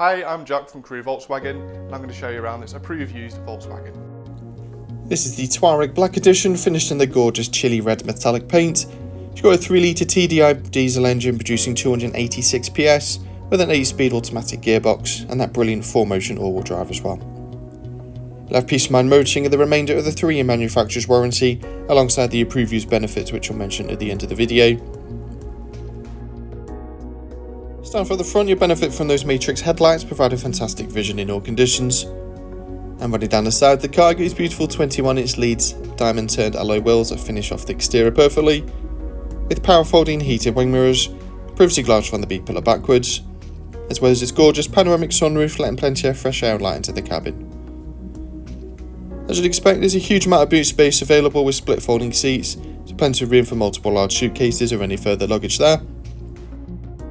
Hi, I'm Jack from Crewe Volkswagen and I'm going to show you around this approved used Volkswagen. This is the Touareg Black Edition, finished in the gorgeous chili red metallic paint. It's got a 3 litre TDI diesel engine producing 286 PS with an 8-speed automatic gearbox and that brilliant 4-motion all-wheel drive as well. You'll have peace of mind motoring and the remainder of the 3-year manufacturer's warranty alongside the approved used benefits, which I'll mention at the end of the video. Starting from the front, you'll benefit from those matrix headlights, providing fantastic vision in all conditions. And running down the side of the car, these beautiful 21-inch leads, diamond turned alloy wheels that finish off the exterior perfectly, with power folding heated wing mirrors, privacy glass from the B pillar backwards, as well as its gorgeous panoramic sunroof letting plenty of fresh air and light into the cabin. As you'd expect, there's a huge amount of boot space available with split folding seats, so plenty of room for multiple large suitcases or any further luggage there.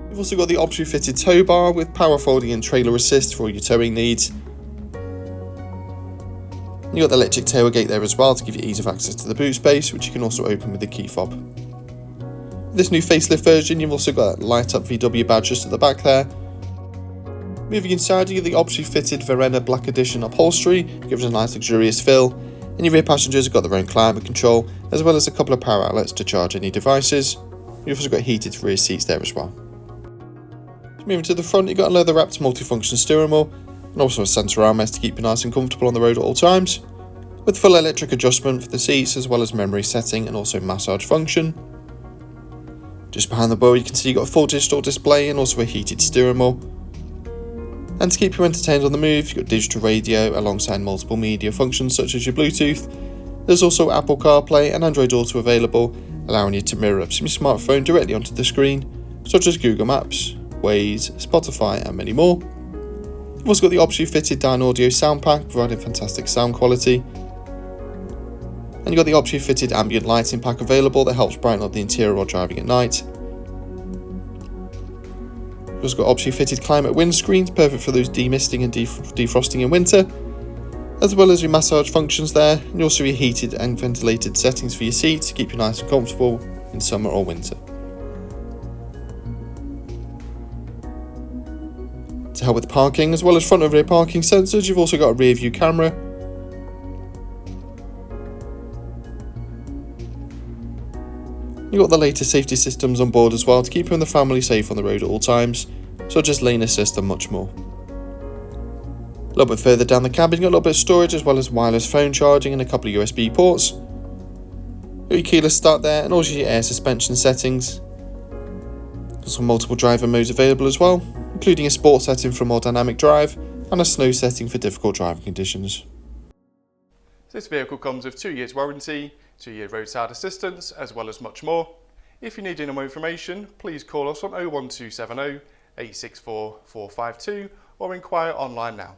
You've also got the optionally fitted tow bar with power folding and trailer assist for all your towing needs. You've got the electric tailgate there as well to give you ease of access to the boot space, which you can also open with the key fob. With this new facelift version, you've also got a light up VW badge just at the back there. Moving inside, you get the optionally fitted Varenna Black Edition upholstery, gives it a nice luxurious feel, and your rear passengers have got their own climate control, as well as a couple of power outlets to charge any devices. You've also got heated rear seats there as well. Moving to the front, you've got a leather wrapped multifunction steering wheel and also a centre armrest to keep you nice and comfortable on the road at all times, with full electric adjustment for the seats as well as memory setting and also massage function. Just behind the wheel you can see you've got a full digital display and also a heated steering wheel. And to keep you entertained on the move, you've got digital radio alongside multiple media functions such as your Bluetooth. There's also Apple CarPlay and Android Auto available, allowing you to mirror up from your smartphone directly onto the screen, such as Google Maps, Waze, Spotify and many more. You've also got the optionally fitted Dynaudio sound pack, providing fantastic sound quality. And you've got the optionally fitted ambient lighting pack available that helps brighten up the interior while driving at night. You've also got optionally fitted climate windscreens, perfect for those demisting and defrosting in winter, as well as your massage functions there, and also your heated and ventilated settings for your seats to keep you nice and comfortable in summer or winter. To help with parking, as well as front and rear parking sensors, you've also got a rear view camera. You've got the latest safety systems on board as well to keep you and the family safe on the road at all times, such as lane assist and much more. A little bit further down the cabin, you've got a little bit of storage as well as wireless phone charging and a couple of USB ports. You've got your keyless start there and also your air suspension settings. There's some multiple driver modes available as well, including a sport setting for more dynamic drive and a snow setting for difficult driving conditions. This vehicle comes with 2 years warranty, 2-year roadside assistance, as well as much more. If you need any more information, please call us on 01270 864 452 or inquire online now.